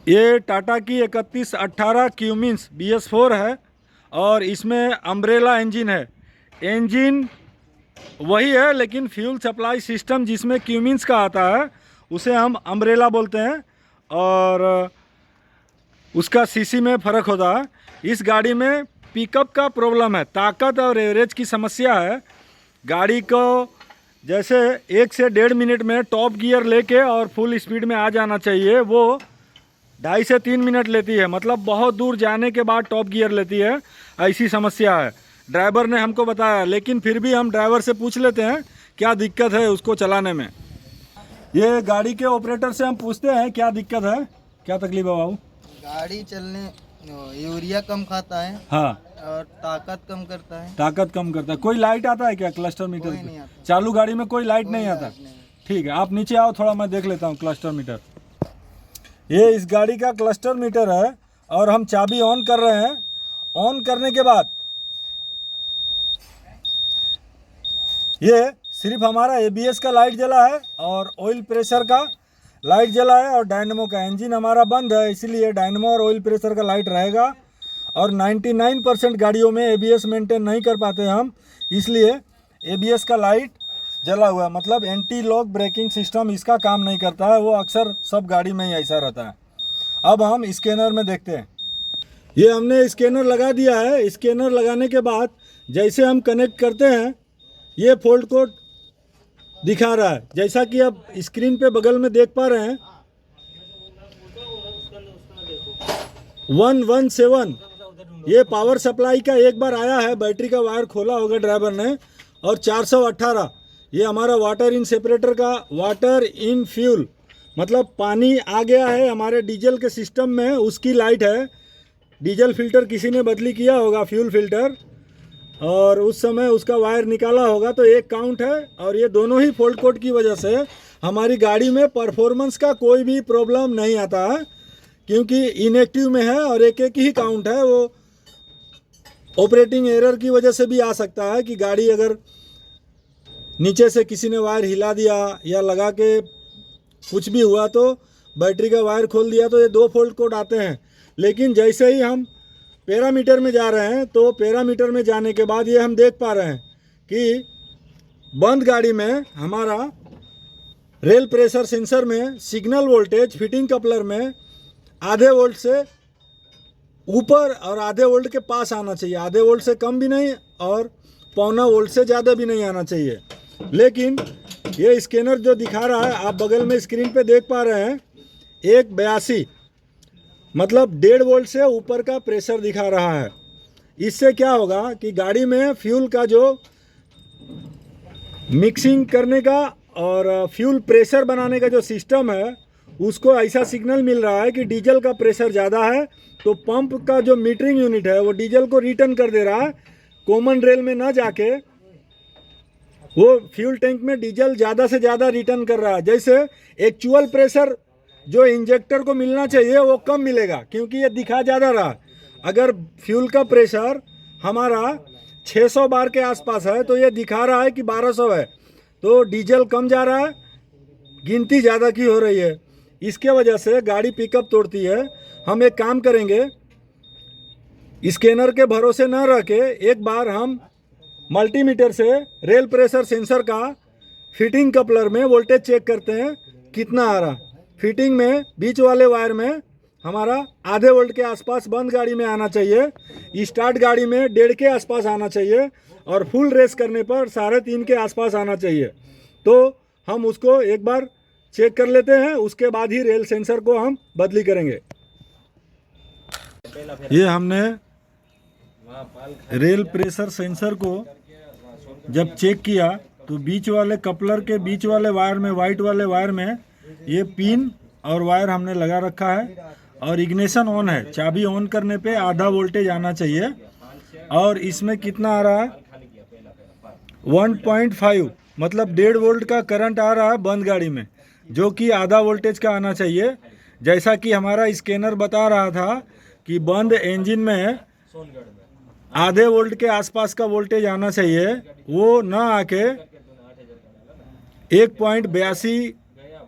ये टाटा की 3118 Cummins BS4 है और इसमें अम्ब्रेला इंजन है। इंजन वही है लेकिन फ्यूल सप्लाई सिस्टम जिसमें क्यूमिंस का आता है उसे हम अम्ब्रेला बोलते हैं और उसका सीसी में फ़र्क होता है। इस गाड़ी में पिकअप का प्रॉब्लम है, ताकत और एवरेज की समस्या है। गाड़ी को जैसे 1 से 1.5 मिनट में टॉप गियर लेके और फुल स्पीड में आ जाना चाहिए, वो 2.5 से 3 मिनट लेती है। मतलब बहुत दूर जाने के बाद टॉप गियर लेती है, ऐसी समस्या है। ड्राइवर ने हमको बताया, लेकिन फिर भी हम ड्राइवर से पूछ लेते हैं क्या दिक्कत है उसको चलाने में। ये गाड़ी के ऑपरेटर से हम पूछते हैं क्या दिक्कत है, क्या तकलीफ है बाबू। गाड़ी चलने यूरिया कम खाता है। हाँ, और ताकत कम करता है। ताकत कम करता है। कोई लाइट आता है क्या क्लस्टर मीटर कोई नहीं आता। चालू गाड़ी में कोई लाइट नहीं आता। नहीं। ठीक है, आप नीचे आओ थोड़ा, मैं देख लेता हूँ क्लस्टर मीटर। ये इस गाड़ी का क्लस्टर मीटर है और हम चाबी ऑन कर रहे हैं। ऑन करने के बाद ये सिर्फ हमारा ABS का लाइट जला है और ऑयल प्रेशर का लाइट जला है और डायनेमो का। इंजन हमारा बंद है, इसलिए डायनेमो और ऑयल प्रेशर का लाइट रहेगा। और 99% गाड़ियों में ABS मेंटेन नहीं कर पाते हम, इसलिए ABS का लाइट जला हुआ है। मतलब एंटी लॉक ब्रेकिंग सिस्टम इसका काम नहीं करता है, वो अक्सर सब गाड़ी में ही ऐसा रहता है। अब हम स्कैनर में देखते हैं। ये हमने स्कैनर लगा दिया है। स्कैनर लगाने के बाद जैसे हम कनेक्ट करते हैं, ये फॉल्ट कोड दिखा रहा है, जैसा कि आप स्क्रीन पे बगल में देख पा रहे हैं। 117 ये पावर सप्लाई का एक बार आया है, बैटरी का वायर खोला होगा ड्राइवर ने। और 418 ये हमारा वाटर इन सेपरेटर का वाटर इन फ्यूल, मतलब पानी आ गया है हमारे डीजल के सिस्टम में, उसकी लाइट है। डीजल फिल्टर किसी ने बदली किया होगा, फ्यूल फिल्टर, और उस समय उसका वायर निकाला होगा, तो एक काउंट है। और ये दोनों ही फॉल्ट कोड की वजह से हमारी गाड़ी में परफॉर्मेंस का कोई भी प्रॉब्लम नहीं आता है, क्योंकि इनएक्टिव में है और एक एक ही काउंट है। वो ऑपरेटिंग एरर की वजह से भी आ सकता है कि गाड़ी अगर नीचे से किसी ने वायर हिला दिया या लगा के कुछ भी हुआ तो बैटरी का वायर खोल दिया, तो ये 2 फॉल्ट कोड आते हैं। लेकिन जैसे ही हम पैरामीटर में जा रहे हैं, तो पैरामीटर में जाने के बाद ये हम देख पा रहे हैं कि बंद गाड़ी में हमारा रेल प्रेशर सेंसर में सिग्नल वोल्टेज फिटिंग कपलर में आधे वोल्ट से ऊपर और आधे वोल्ट के पास आना चाहिए। आधे वोल्ट से कम भी नहीं और 1.25 वोल्ट से ज़्यादा भी नहीं आना चाहिए। लेकिन ये स्कैनर जो दिखा रहा है, आप बगल में स्क्रीन पे देख पा रहे हैं, 182 मतलब 1.5 वोल्ट से ऊपर का प्रेशर दिखा रहा है। इससे क्या होगा कि गाड़ी में फ्यूल का जो मिक्सिंग करने का और फ्यूल प्रेशर बनाने का जो सिस्टम है, उसको ऐसा सिग्नल मिल रहा है कि डीजल का प्रेशर ज़्यादा है, तो पंप का जो मीटरिंग यूनिट है वो डीजल को रिटर्न कर दे रहा है। कॉमन रेल में ना जाके वो फ्यूल टैंक में डीजल ज़्यादा से ज़्यादा रिटर्न कर रहा है। जैसे एक्चुअल प्रेशर जो इंजेक्टर को मिलना चाहिए वो कम मिलेगा, क्योंकि ये दिखा ज़्यादा रहा। अगर फ्यूल का प्रेशर हमारा 600 बार के आसपास है तो ये दिखा रहा है कि 1200 है, तो डीजल कम जा रहा है, गिनती ज़्यादा की हो रही है। इसके वजह से गाड़ी पिकअप तोड़ती है। हम एक काम करेंगे, स्कैनर के भरोसे न रह के एक बार हम मल्टीमीटर से रेल प्रेशर सेंसर का फिटिंग कपलर में वोल्टेज चेक करते हैं कितना आ रहा। फिटिंग में बीच वाले वायर में हमारा आधे वोल्ट के आसपास बंद गाड़ी में आना चाहिए, स्टार्ट गाड़ी में 1.5 के आसपास आना चाहिए और फुल रेस करने पर 3.5 के आसपास आना चाहिए। तो हम उसको एक बार चेक कर लेते हैं, उसके बाद ही रेल सेंसर को हम बदली करेंगे। ये हमने रेल प्रेशर सेंसर को जब चेक किया तो बीच वाले कपलर के बीच वाले वायर में, वाइट वाले वायर में ये पिन और वायर हमने लगा रखा है और इग्निशन ऑन है। चाबी ऑन करने पे आधा वोल्टेज आना चाहिए और इसमें कितना आ रहा है 1.5 मतलब 1.5 वोल्ट का करंट आ रहा है बंद गाड़ी में, जो कि आधा वोल्टेज का आना चाहिए। जैसा कि हमारा स्कैनर बता रहा था कि बंद इंजन में आधे वोल्ट के आसपास का वोल्टेज आना चाहिए, वो ना आके 1.82,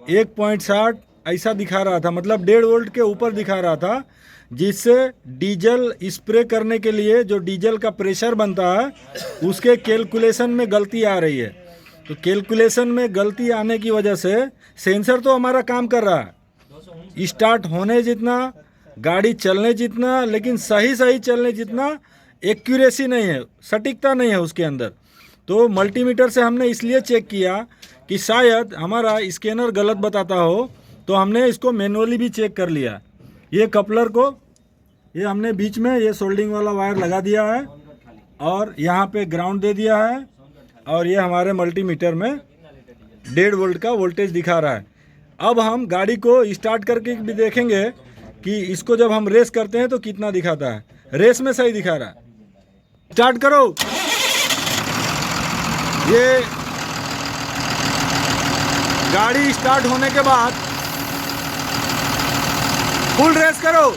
1.60 ऐसा दिखा रहा था, मतलब 1.5 वोल्ट के ऊपर दिखा रहा था, जिससे डीजल स्प्रे करने के लिए जो डीजल का प्रेशर बनता है उसके कैलकुलेशन में गलती आ रही है। तो कैलकुलेशन में गलती आने की वजह से सेंसर तो हमारा काम कर रहा है, स्टार्ट होने जितना, गाड़ी चलने जितना, लेकिन सही चलने जितना एक्यूरेसी नहीं है, सटीकता नहीं है उसके अंदर। तो मल्टीमीटर से हमने इसलिए चेक किया कि शायद हमारा स्कैनर गलत बताता हो, तो हमने इसको मैनुअली भी चेक कर लिया। ये कपलर को ये हमने बीच में ये सोल्डिंग वाला वायर लगा दिया है और यहाँ पे ग्राउंड दे दिया है, और ये हमारे मल्टीमीटर में 1.5 वोल्ट का वोल्टेज दिखा रहा है। अब हम गाड़ी को स्टार्ट करके भी देखेंगे कि इसको जब हम रेस करते हैं तो कितना दिखाता है। रेस में सही दिखा रहा है। स्टार्ट करो। ये गाड़ी स्टार्ट होने के बाद फुल रेस करो।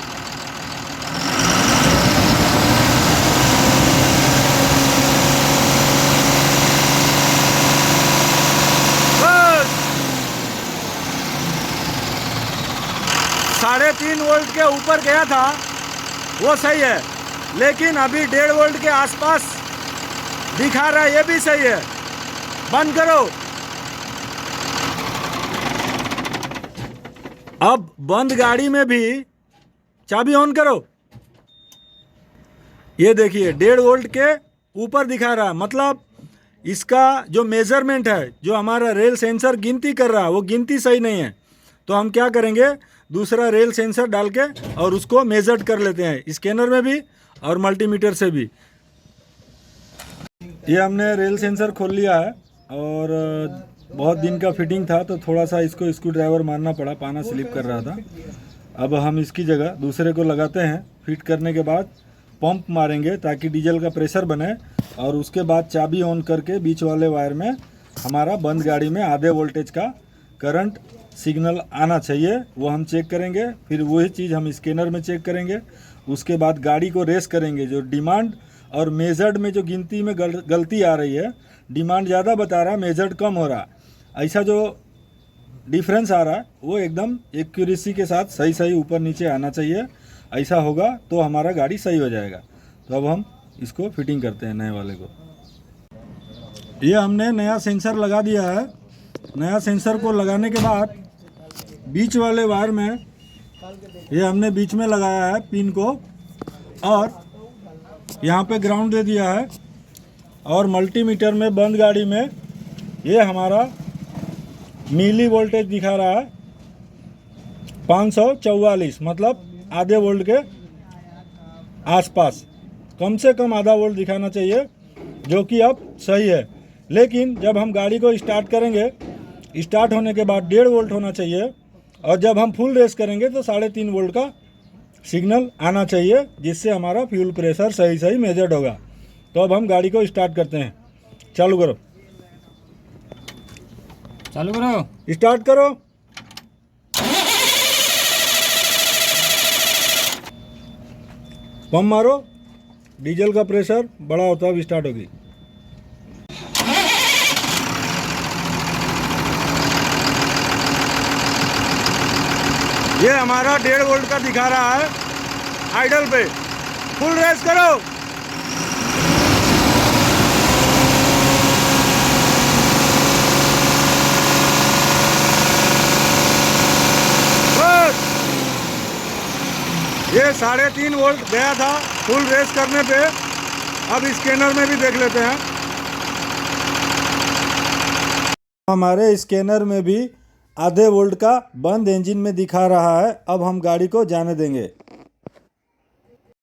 बस 3.5 वोल्ट के ऊपर गया था, वो सही है, लेकिन अभी 1.5 वोल्ट के आसपास दिखा रहा है, ये भी सही है। बंद करो। अब बंद गाड़ी में भी चाबी ऑन करो। ये देखिए 1.5 वोल्ट के ऊपर दिखा रहा है, मतलब इसका जो मेजरमेंट है, जो हमारा रेल सेंसर गिनती कर रहा है, वो गिनती सही नहीं है। तो हम क्या करेंगे, दूसरा रेल सेंसर डाल के और उसको मेजर कर लेते हैं, स्कैनर में भी और मल्टीमीटर से भी। ये हमने रेल सेंसर खोल लिया है और बहुत दिन का फिटिंग था, तो थोड़ा सा इसको स्क्रू ड्राइवर मारना पड़ा, पाना स्लिप कर रहा था। अब हम इसकी जगह दूसरे को लगाते हैं। फिट करने के बाद पंप मारेंगे ताकि डीजल का प्रेशर बने, और उसके बाद चाबी ऑन करके बीच वाले वायर में हमारा बंद गाड़ी में आधे वोल्टेज का करंट सिग्नल आना चाहिए, वो हम चेक करेंगे। फिर वही चीज़ हम स्कैनर में चेक करेंगे। उसके बाद गाड़ी को रेस करेंगे। जो डिमांड और मेजर्ड में जो गिनती में गलती आ रही है, डिमांड ज़्यादा बता रहा है, मेजर्ड कम हो रहा, ऐसा जो डिफरेंस आ रहा है वो एकदम एक्यूरेसी के साथ सही ऊपर नीचे आना चाहिए। ऐसा होगा तो हमारा गाड़ी सही हो जाएगा। तो अब हम इसको फिटिंग करते हैं नए वाले को। ये हमने नया सेंसर लगा दिया है। नया सेंसर को लगाने के बाद बीच वाले वायर में ये हमने बीच में लगाया है पिन को, और यहाँ पे ग्राउंड दे दिया है। और मल्टीमीटर में बंद गाड़ी में ये हमारा मिली वोल्टेज दिखा रहा है 544, मतलब आधे वोल्ट के आसपास, कम से कम आधा वोल्ट दिखाना चाहिए, जो कि अब सही है। लेकिन जब हम गाड़ी को स्टार्ट करेंगे, स्टार्ट होने के बाद 1.5 वोल्ट होना चाहिए, और जब हम फुल रेस करेंगे तो 3.5 वोल्ट का सिग्नल आना चाहिए, जिससे हमारा फ्यूल प्रेशर सही मेजर्ड होगा। तो अब हम गाड़ी को स्टार्ट करते हैं। चालू करो। स्टार्ट करो। पंप मारो, डीजल का प्रेशर बड़ा होता है, स्टार्ट होगी। ये हमारा 1.5 वोल्ट का दिखा रहा है आइडल पे। फुल रेस करो। बस ये 3.5 वोल्ट गया था फुल रेस करने पे। अब स्कैनर में भी देख लेते हैं। हमारे स्कैनर में भी आधे वोल्ट का बंद इंजन में दिखा रहा है। अब हम गाड़ी को जाने देंगे।